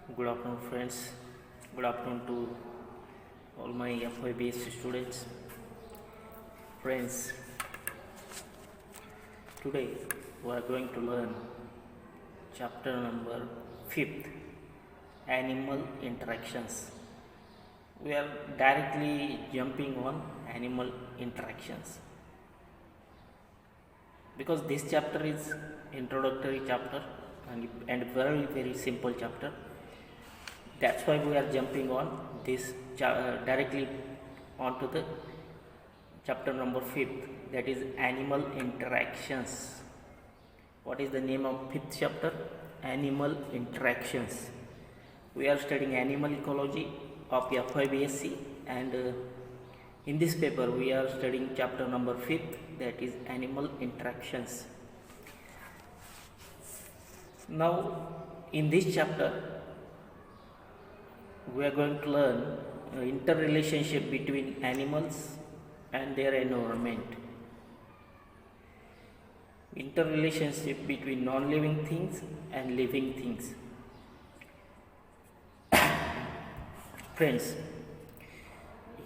Good afternoon, friends. Good afternoon to all my FYBS students. Friends, today we are going to learn chapter number 5th, Animal Interactions. We are directly jumping on animal interactions because this chapter is introductory chapter and very simple chapter. That's why we are jumping on this directly onto the chapter number 5th, that is animal interactions. What is the name of 5th chapter? Animal interactions. We are studying animal ecology of FYBSc, and in this paper we are studying chapter number 5th, that is animal interactions. Now in this chapter we are going to learn interrelationship between animals and their environment, interrelationship between non-living things and living things. Friends,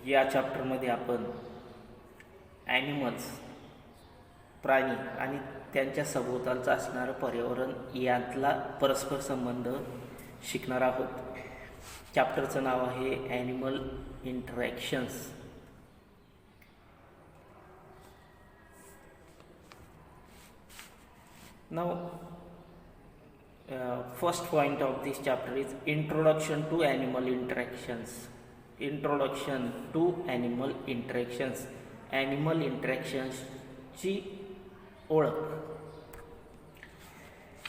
या चॅप्टरमध्ये आपण animals, प्राणी आणि त्यांच्या सभोवतालचं असणारं पर्यावरण यातला परस्पर संबंध शिकणार आहोत. चॅप्टरचं नाव आहे animal interactions. Now first point of this chapter is introduction to animal interactions. Introduction to animal interactions. Animal interactions ची ओळख.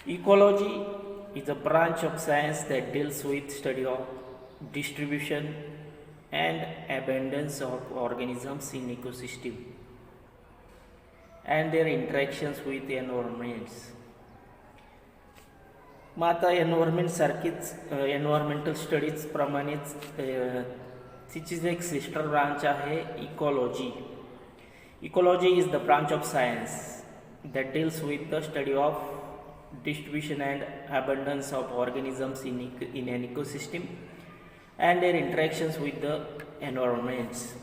Ecology is a branch of science that deals with study of distribution and abundance of organisms in ecosystem and their interactions with environments. मग आता environment सारखीच environmental studies प्रमाणेच तिचीच एक sister branch आहे ecology. Ecology is the branch of science that deals with the study of distribution and abundance of organisms in an ecosystem and their interactions with the environments.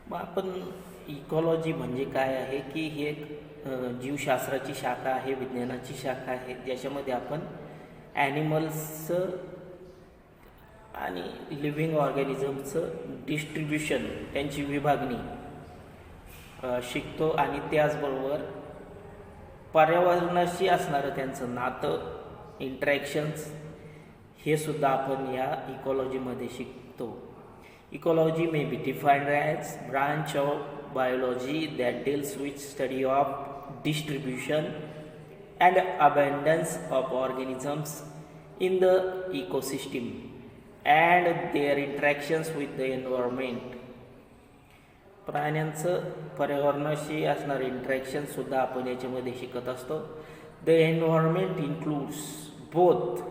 मग आपण ecology म्हणजे काय आहे की ही एक जीवशास्त्राची शाखा आहे, विज्ञानाची शाखा आहे, ज्याच्यामध्ये आपण ॲनिमल्सचं आणि लिव्हिंग ऑर्गॅनिझमचं डिस्ट्रीब्युशन, त्यांची विभागणी शिकतो आणि त्याचबरोबर पर्यावरणाशी असणारं त्यांचं नातं, इंटरॅक्शन्स हे सुद्धा आपण या इकॉलॉजीमध्ये शिकतो. Ecology may be defined as branch of biology that deals with study of distribution and abundance of organisms in the ecosystem and their interactions with the environment. प्राण्यांचं पर्यावरणाशी असणारे इंटरॅक्शन सुद्धा आपण याच्यामध्ये शिकत असतो. The environment includes both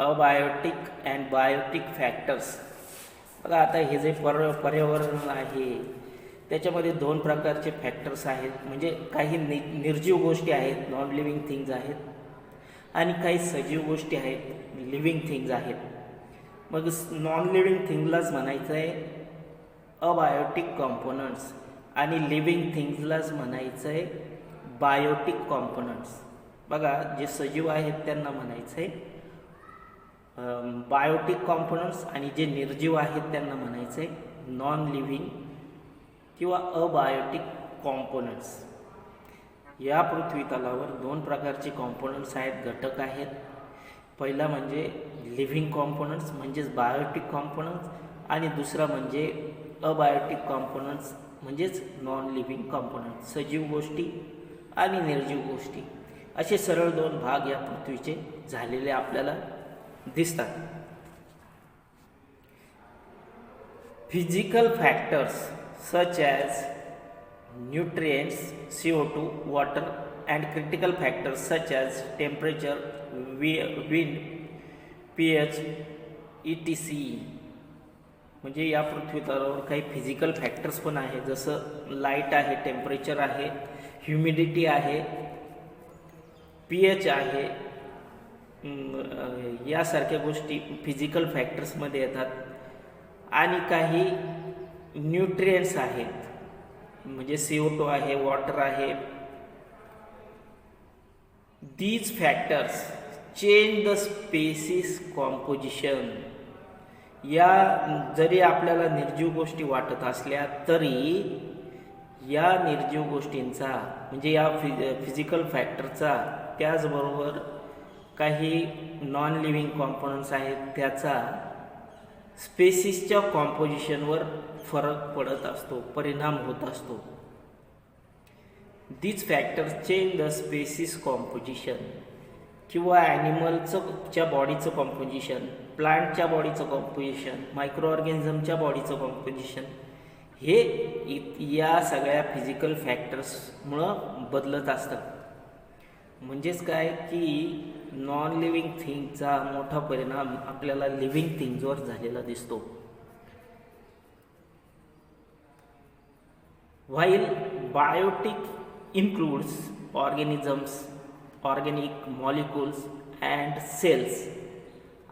abiotic and biotic factors. बघा, आता हे जे पर्यावरण आहे त्याच्यामध्ये दोन प्रकारचे फॅक्टर्स आहेत. म्हणजे काही निर्जीव गोष्टी आहेत, नॉन लिव्हिंग थिंग्ज आहेत, आणि काही सजीव गोष्टी आहेत, लिव्हिंग थिंग्ज आहेत. मग नॉन लिव्हिंग थिंगलाच म्हणायचं आहे अबायोटिक कॉम्पोनंट्स आणि लिव्हिंग थिंग्जलाच म्हणायचं आहे बायोटिक कॉम्पोनंट्स. बघा, जे सजीव आहेत त्यांना म्हणायचं आहे बायोटिक कॉम्पोनंट्स आणि जे निर्जीव आहेत त्यांना म्हणायचं आहे नॉन लिव्हिंग किंवा अबायोटिक कॉम्पोनंट्स. या पृथ्वी तलावर दोन प्रकारचे कॉम्पोनंट्स आहेत, घटक आहेत. पहिला म्हणजे लिव्हिंग कॉम्पोनंट्स म्हणजेच बायोटिक कॉम्पोनंट्स, आणि दुसरा म्हणजे अबायोटिक कॉम्पोनंट्स म्हणजेच नॉन लिव्हिंग कॉम्पोनंट्स. सजीव गोष्टी आणि निर्जीव गोष्टी असे सरळ दोन भाग या पृथ्वीचे झालेले आपल्याला दिसतात. Physical factors such as nutrients, CO2, water and critical factors such as temperature, wind, pH, etc. म्हणजे या पृथ्वी तलावर काही फिजिकल फॅक्टर्स पण आहे, जसं लाईट आहे, टेम्परेचर आहे, ह्युमिडिटी आहे, pH आहे, यासारख्या गोष्टी फिजिकल फॅक्टर्समध्ये येतात. आणि काही न्यूट्रिएंट्स आहेत, म्हणजे CO2 आहे, वॉटर आहे. These factors change the species composition. या जरी आपल्याला निर्जीव गोष्टी वाटत असल्या तरी या निर्जीव गोष्टींचा म्हणजे या फिजिकल फॅक्टरचा, त्याचबरोबर काही नॉन लिव्हिंग कॉम्पोनंट्स आहेत त्याचा स्पेसिसच्या कॉम्पोजिशनवर फरक पडत असतो, परिणाम होत असतो. These factors change the species composition. किंवा ॲनिमलच्या बॉडीचं कॉम्पोजिशन, प्लांटच्या बॉडीचं कॉम्पोजिशन, मायक्रो ऑर्गॅनिझमच्या बॉडीचं कॉम्पोजिशन, हे या सगळ्या फिजिकल फॅक्टर्समुळं बदलत असतं. म्हणजेच काय की नॉन लिव्हिंग थिंगचा मोठा परिणाम आपल्याला लिव्हिंग थिंग्सवर झालेला दिसतो. While biotic includes organisms, organic molecules and cells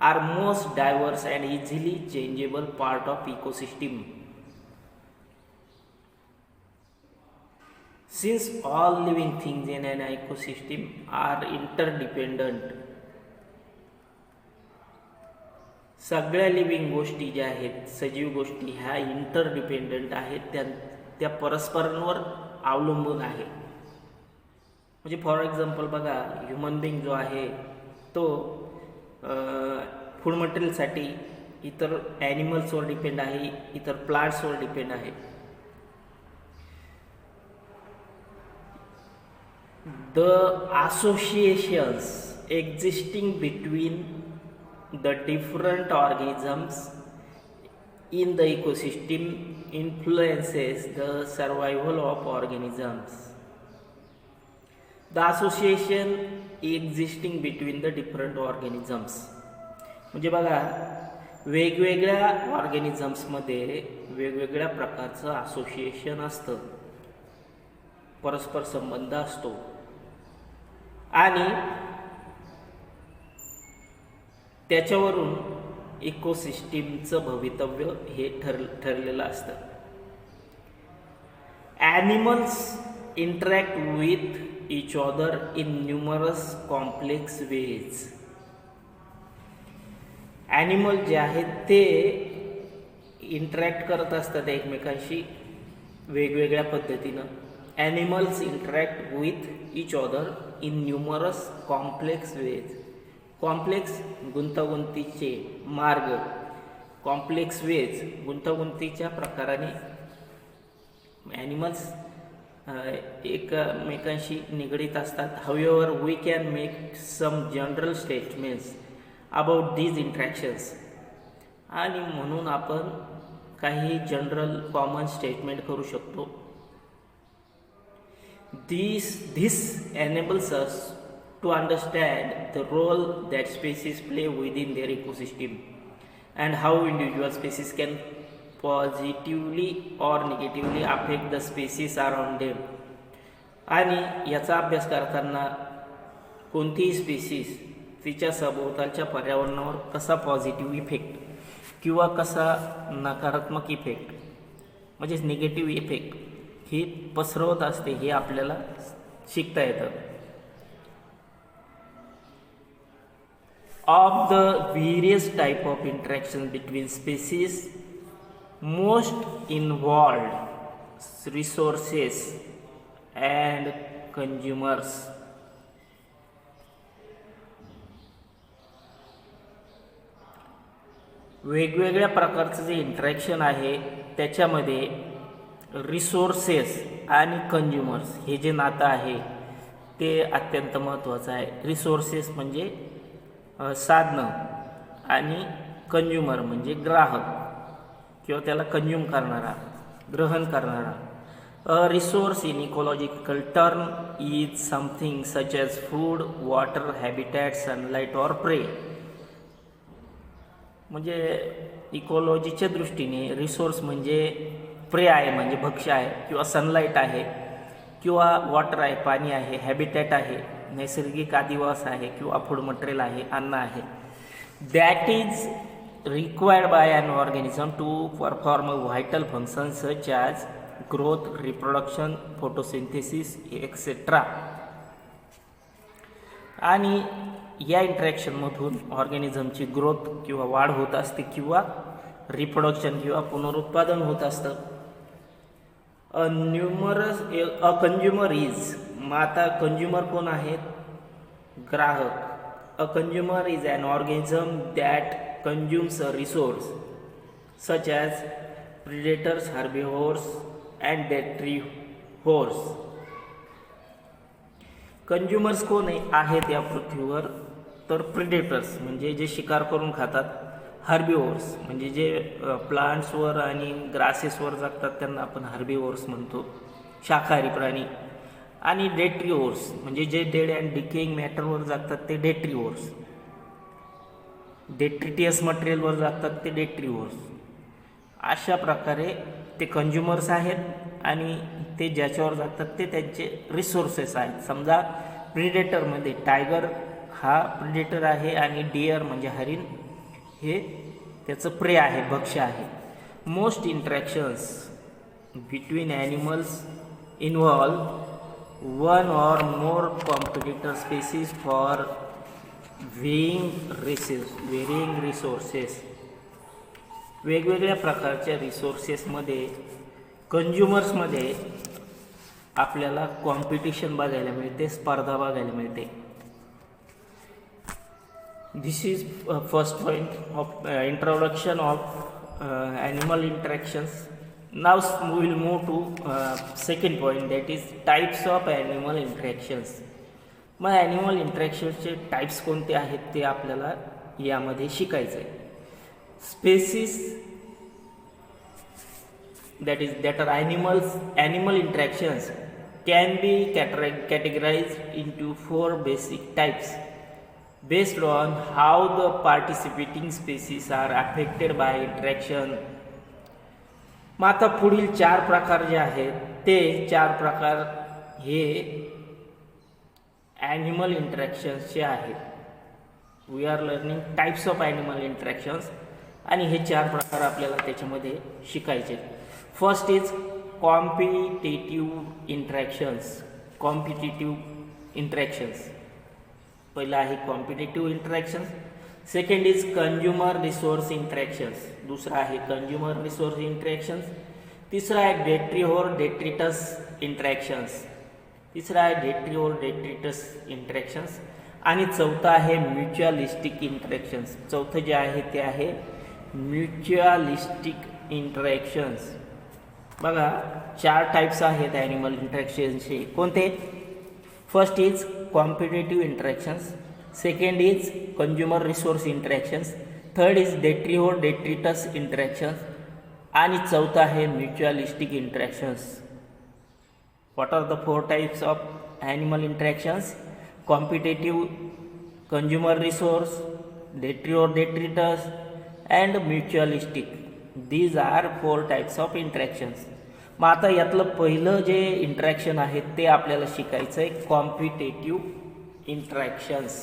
are most diverse and easily changeable part of ecosystem. Since all living things in an ecosystem are interdependent, सगळ्या लिव्हिंग गोष्टी ज्या आहेत, सजीव गोष्टी ह्या इंटरडिपेंडंट आहेत, त्या परस्परांवर अवलंबून आहेत. म्हणजे फॉर एक्झाम्पल बघा, ह्युमन बिंग जो आहे तो फूड मटेरियलसाठी इतर ॲनिमल्सवर डिपेंड आहे, इतर प्लांट्सवर डिपेंड आहे. The associations existing between the different organisms in the ecosystem influences the survival of organisms. The association existing between the different organisms म्हणजे बघा, वेगवेगळ्या ऑर्गॅनिझम्समध्ये वेगवेगळ्या प्रकारचं असोसिएशन असतं, परस्पर संबंध असतो. आणि त्याच्यावरून इकोसिस्टीमचं भवितव्य हे ठरलेलं असतं. Animals interact with each other in numerous complex ways. Animal जे आहेत ते इंटरॅक्ट करत असतात एकमेकांशी वेगवेगळ्या पद्धतीनं. Animals interact with each other in numerous complex ways. Complex गुंतागुंतीचे मार्ग, कॉम्प्लेक्स वेज गुंतागुंतीच्या प्रकाराने ॲनिमल्स एकमेकांशी निगडीत असतात. However we can make some general statements about these interactions. आणि म्हणून आपण काही जनरल कॉमन स्टेटमेंट करू शकतो. This enables us to understand the role that species play within their ecosystem and how individual species can positively or negatively affect the species around them. आणि याचा अभ्यास करताना कोणतीही स्पेसीस तिच्या सभोवतालच्या पर्यावरणावर कसा पॉझिटिव्ह इफेक्ट किंवा कसा नकारात्मक इफेक्ट म्हणजेच निगेटिव्ह इफेक्ट हे पसरवत असते हे आपल्याला शिकता येतं. Of the various type of interaction between species, most involved resources and consumers. वेगवेगळ्या प्रकारचं जे इंटरॅक्शन आहे त्याच्यामध्ये रिसोर्सेस आणि कंझ्युमर्स हे जे नातं आहे ते अत्यंत महत्त्वाचं आहे. रिसोर्सेस म्हणजे साधनं आणि कंझ्युमर म्हणजे ग्राहक किंवा त्याला कंझ्युम करणारा, ग्रहण करणारा. A resource in ecological term is something such as food, water, habitat, sunlight or प्रे. म्हणजे इकॉलॉजीच्या दृष्टीने रिसोर्स म्हणजे प्रे आहे म्हणजे भक्ष्य आहे किंवा सनलाईट आहे किंवा वॉटर आहे पाणी आहे, हॅबिटॅट आहे नैसर्गिक अधिवास आहे किंवा फूड मटेरियल आहे, अन्न आहे, that is required by an organism to perform a vital function such as growth, reproduction, photosynthesis, etc. आणि या इंटरॅक्शनमधून ऑर्गॅनिझमची ग्रोथ किंवा वाढ होत असते किंवा रिप्रोडक्शन किंवा पुनरुत्पादन होत असतं. अ कंझ्युमर इज, मग आता कंझ्युमर कोण आहेत? ग्राहक. A consumer is an organism that consumes a resource such as predators, herbivores and detrivores. Consumers कोण आहेत या पृथ्वीवर? तर प्रिडेटर्स म्हणजे जे शिकार करून खातात, हर्बिवोर्स म्हणजे जे प्लांट्सवर आणि ग्रासेसवर जगतात त्यांना आपण हर्बिवोर्स म्हणतो, शाकाहारी प्राणी, आणि डेट्रिवोर्स म्हणजे जे डेड अँड डिकेइंग मॅटरवर जगतात ते डेट्रिवोर्स, डेट्रिटियस मटेरियलवर जातात ते डेट्रिवोर्स. अशा प्रकारे ते कंझ्युमर्स आहेत आणि ते ज्याच्यावर जातात ते त्यांचे रिसोर्सेस आहेत. समजा प्रिडेटरमध्ये टायगर हा प्रिडेटर आहे आणि डिअर म्हणजे हरिण हे त्याचं प्रे आहे, भक्ष्य आहे. Most interactions between animals involve one or more competitor species for varying resources. वेगवेगळ्या प्रकारच्या रिसोर्सेसमध्ये कंझ्युमर्समध्ये आपल्याला कॉम्पिटिशन बघायला मिळते, स्पर्धा बघायला मिळते. This is first point of introduction of animal interactions. Now we will move to second point, that is types of animal interactions. मग animal इंटरॅक्शनचे टाईप्स कोणते आहेत ते आपल्याला यामध्ये शिकायचं आहे. Species that are animal interactions can be categorized into 4 basic types based on how the participating species are affected by interaction. मग आता पुढील 4 प्रकार जे आहेत ते 4 प्रकार हे ॲनिमल इंटरॅक्शन्सचे आहेत. We are learning types of animal interactions आणि हे 4 प्रकार आपल्याला त्याच्यामध्ये शिकायचे. First is competitive interactions. पहिलं आहे competitive interactions. Second is consumer resource interactions. दुसरा आहे कंझ्युमर रिसोर्स इंटरॅक्शन्स. तिसरा आहे डेट्रिव्होर डेट्रिटस इंटरॅक्शन्स. तिसरा आहे डेट्रिटस इंटरॅक्शन्स. आणि चौथा आहे म्युच्युअलिस्टिक इंटरॅक्शन्स. चौथं जे आहे ते आहे म्युच्युअलिस्टिक इंटरॅक्शन्स. बघा 4 टाईप्स आहेत ॲनिमल इंटरॅक्शन्सचे. कोणते? First is competitive interactions. Second is consumer resource interactions. Third is detritivore detritus interactions. आणि चौथा आहे mutualistic interactions. What are the 4 types of animal interactions? Competitive, consumer resource, detrivore detritus and mutualistic. These are 4 types of interactions. मग आता यातलं पहिलं जे interaction आहे ते आपल्याला शिकायचं आहे कॉम्पिटेटिव्ह इंटरॅक्शन्स.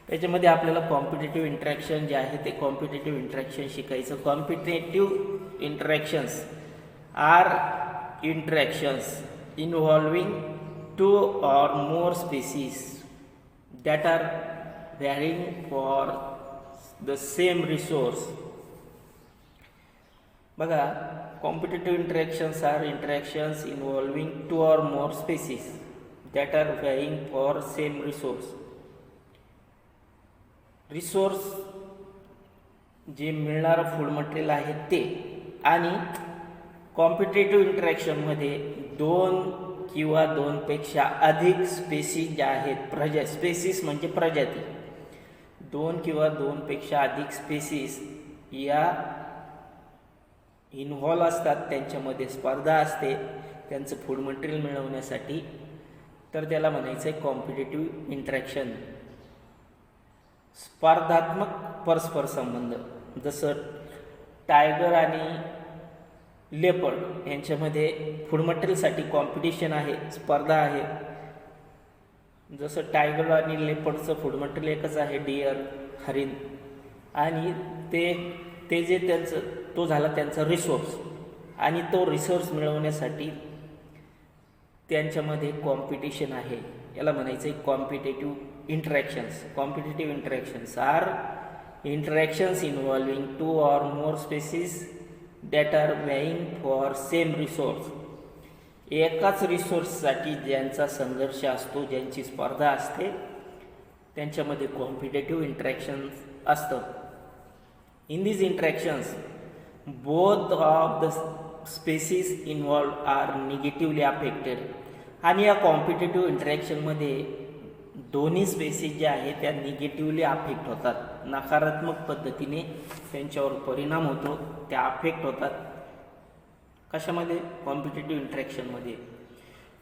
त्याच्यामध्ये आपल्याला कॉम्पिटेटिव्ह इंटरॅक्शन जे आहे ते कॉम्पिटेटिव्ह इंटरॅक्शन शिकायचं. Competitive interactions are interactions involving 2 or more species that are varying for the same resource. बघा, competitive interactions are interactions involving 2 or more species that are vying for same resource. Resource जे मिळणारं food material आहे ते, आणि competitive इंटरॅक्शनमध्ये 2 किंवा 2 पेक्षा अधिक species ज्या आहेत, स्पेसीस म्हणजे प्रजाती, 2 किंवा 2 पेक्षा अधिक स्पेसीस या इन्व्हॉल्व असतात. त्यांच्यामध्ये स्पर्धा असते त्यांचं फूड मटेरियल मिळवण्यासाठी. तर त्याला म्हणायचं आहे कॉम्पिटेटिव्ह इंटरॅक्शन. स्पर्धात्मक परस्पर संबंध, जसं टायगर आणि लेपर्ड यांच्यामध्ये फूड मटेरियलसाठी कॉम्पिटिशन आहे, स्पर्धा आहे. जसं टायगर आणि लेपर्डचं फूड मटेरियल एकच आहे, डिअर, हरिण, आणि ते जे त्यांचं तो झाला त्यांचा रिसोर्स, आणि तो रिसोर्स मिळवण्यासाठी त्यांच्यामध्ये कॉम्पिटिशन आहे. याला म्हणायचं आहे competitive interactions. Competitive interactions are interactions involving 2 or more species that are vying for same resource. एकाच रिसोर्ससाठी ज्यांचा संघर्ष असतो, ज्यांची स्पर्धा असते, त्यांच्यामध्ये कॉम्पिटेटिव्ह इंटरॅक्शन्स असतं. In these interactions, both of the species involved are negatively affected. आणि या कॉम्पिटेटिव्ह इंटरॅक्शनमध्ये दोन्ही स्पेसीज ज्या आहेत त्या निगेटिव्हली अफेक्ट होतात, नकारात्मक पद्धतीने त्यांच्यावर परिणाम होतो, त्या अफेक्ट होतात. कशामध्ये? कॉम्पिटेटिव्ह इंटरॅक्शनमध्ये.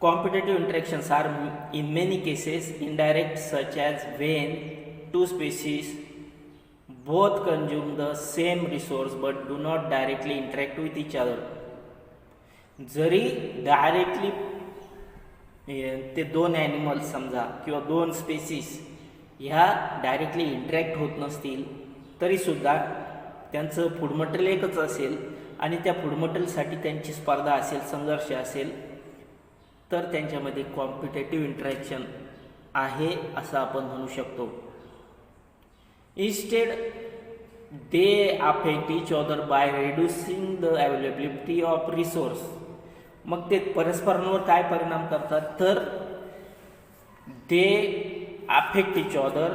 Competitive interactions are in many cases indirect, such as when 2 species both consume the same resource but do not directly interact with each other. जरी डायरेक्टली ते 2 ॲनिमल्स समजा किंवा 2 स्पेसीस ह्या डायरेक्टली इंटरॅक्ट होत नसतील, तरीसुद्धा त्यांचं फूड मटेरियल एकच असेल आणि त्या फूड मटेरियलसाठी त्यांची स्पर्धा असेल, संघर्ष असेल, तर त्यांच्यामध्ये कॉम्पिटेटिव्ह इंटरॅक्शन आहे असं आपण म्हणू शकतो. Instead, they affect each other by reducing the availability of resource. मग ते परस्परांवर काय परिणाम करतात, तर they affect each other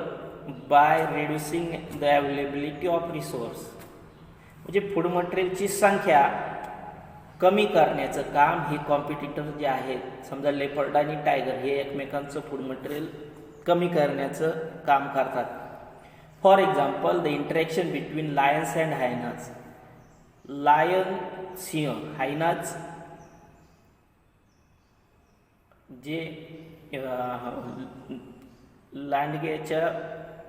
by reducing the availability of resource. म्हणजे फूड मटेरियलची संख्या कमी करण्याचं काम हे कॉम्पिटिटर जे आहेत, समजा लेपर्ड आणि टायगर, हे एकमेकांचं फूड मटेरियल कमी करण्याचं काम करतात. For example, the interaction between lions and hyenas. Lion, सिंह, हायनाज जे लांडग्याच्या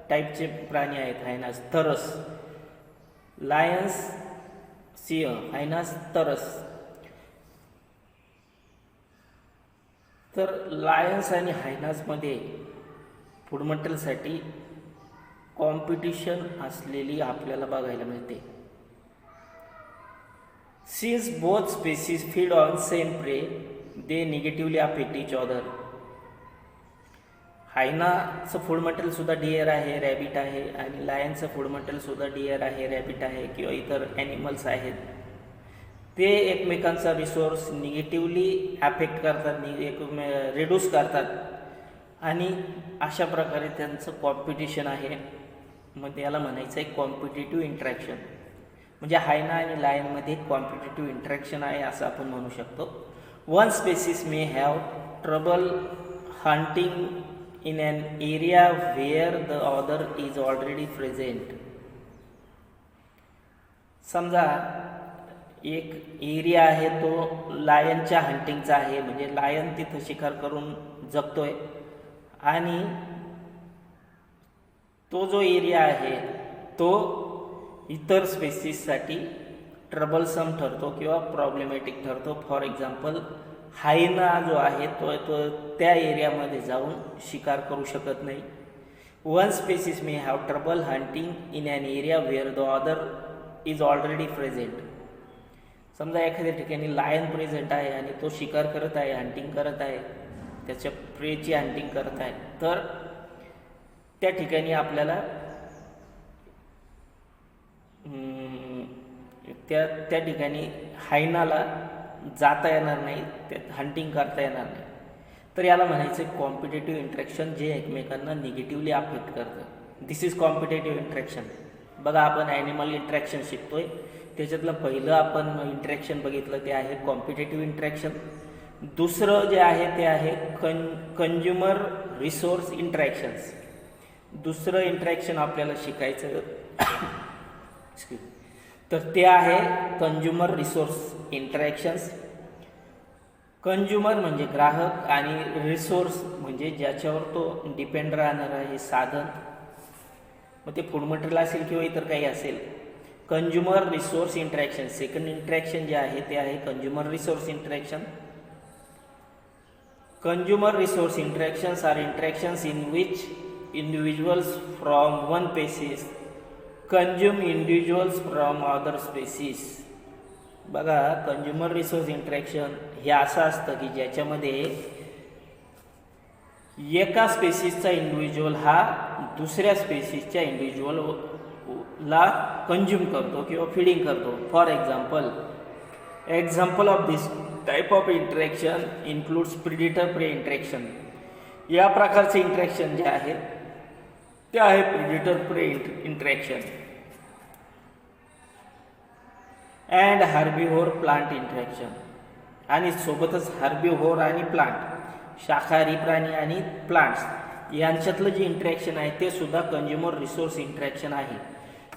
टाईपचे प्राणी आहेत, हायनाज, तरस. लायन्स, सिंह, हायनाज, तरस. तर लायन्स आणि हायनाजमध्ये फूड मटेरियलसाठी कॉम्पिटिशन असलेली आपल्याला बघायला मिळते. Since both species feed on same prey, they negatively affect each other. हायनाचं फूड मटेरियल सुद्धा डिअर आहे, रॅबिट आहे, आणि लायनचं फूड मटेरियल सुद्धा डिअर आहे, रॅबिट आहे, किंवा इतर ॲनिमल्स आहेत. ते एकमेकांचा रिसोर्स निगेटिव्हली अफेक्ट करतात, रिड्यूस करतात, आणि अशा प्रकारे त्यांचं कॉम्पिटिशन आहे. मग याला म्हणायचं आहे कॉम्पिटेटिव्ह इंटरॅक्शन. म्हणजे हायना आणि लायनमध्ये कॉम्पिटेटिव्ह इंटरॅक्शन आहे असं आपण म्हणू शकतो. One species may have trouble hunting in an area where the other is already present. समजा एक एरिया आहे तो लायनच्या हंटिंगचा आहे, म्हणजे लायन तिथं शिकार करून जगतोय, आणि तो जो एरिया आहे तो इतर स्पेसीससाठी ट्रबलसम ठरतो किंवा प्रॉब्लेमॅटिक ठरतो. फॉर एक्झाम्पल, हायना जो आहे तो त्या एरियामध्ये जाऊन शिकार करू शकत नाही. One species may have trouble hunting in an area where the other is already present. समजा एखाद्या ठिकाणी लायन प्रेझेंट आहे आणि तो शिकार करत आहे, हंटिंग करत आहे, त्याच्या प्रेची हंटिंग करत आहे, तर त्या ठिकाणी आपल्याला त्या ठिकाणी हायनाला जाता येणार नाही, त्यात हंटिंग करता येणार नाही. तर याला म्हणायचं कॉम्पिटेटिव्ह इंटरॅक्शन, जे एकमेकांना निगेटिव्हली अफेक्ट करतं. दिस इज कॉम्पिटेटिव्ह इंटरॅक्शन. बघा, आपण ॲनिमल इंटरॅक्शन शिकतोय, त्याच्यातलं पहिलं आपण इंटरॅक्शन बघितलं ते आहे कॉम्पिटेटिव्ह इंटरॅक्शन. दुसरं जे आहे ते आहे कंझ्युमर रिसोर्स इंटरॅक्शन्स. दुसरं इंटरॅक्शन आपल्याला शिकायचं तर ते आहे कंझ्युमर रिसोर्स इंटरॅक्शन्स. कंझ्युमर म्हणजे ग्राहक आणि रिसोर्स म्हणजे ज्याच्यावर तो डिपेंड राहणार आहे साधन, मग ते फूड मटेरियल असेल किंवा इतर काही असेल. Consumer resource interaction. Second interaction जे आहे ते आहे consumer resource interaction. Consumer resource interactions are interactions in which individuals from one species consume individuals from other species. बघा, कंझ्युमर रिसोर्स इंटरॅक्शन हे असं असतं की ज्याच्यामध्ये एका स्पेसिसचा इंडिव्हिज्युअल हा दुसऱ्या स्पेसिसच्या इंडिव्हिज्युअलला कंझ्युम करतो किंवा फिडिंग करतो. For example of this type of interaction includes predator prey interaction. या प्रकारचे इंटरॅक्शन जे आहेत ते आहे predator prey interaction. And herbivore plant interaction. आणि सोबतच हार्बिव्होर आणि प्लांट, शाकाहारी प्राणी आणि प्लांट्स यांच्यातलं जे इंटरॅक्शन आहे ते सुद्धा कंझ्युमर रिसोर्स इंटरॅक्शन आहे.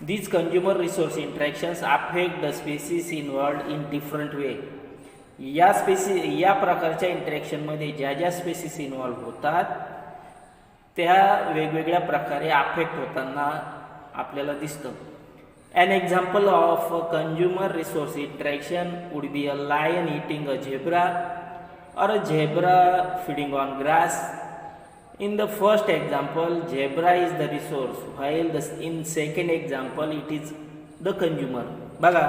These consumer resource interactions affect the species involved in different way. या प्रकारच्या इंटरॅक्शनमध्ये ज्या ज्या स्पेसिस इन्व्हॉल्व होतात त्या वेगवेगळ्या प्रकारे अफेक्ट होताना आपल्याला दिसतं. An example of a consumer resource interaction would be a lion eating a zebra or a zebra feeding on grass. In the first example, zebra is the resource, while in second example, it is the consumer. बघा,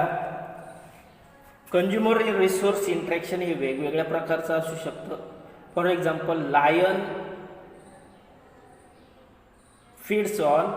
consumer resource interaction हे वेगवेगळ्या प्रकारचं असू शकतं. For example, lion feeds on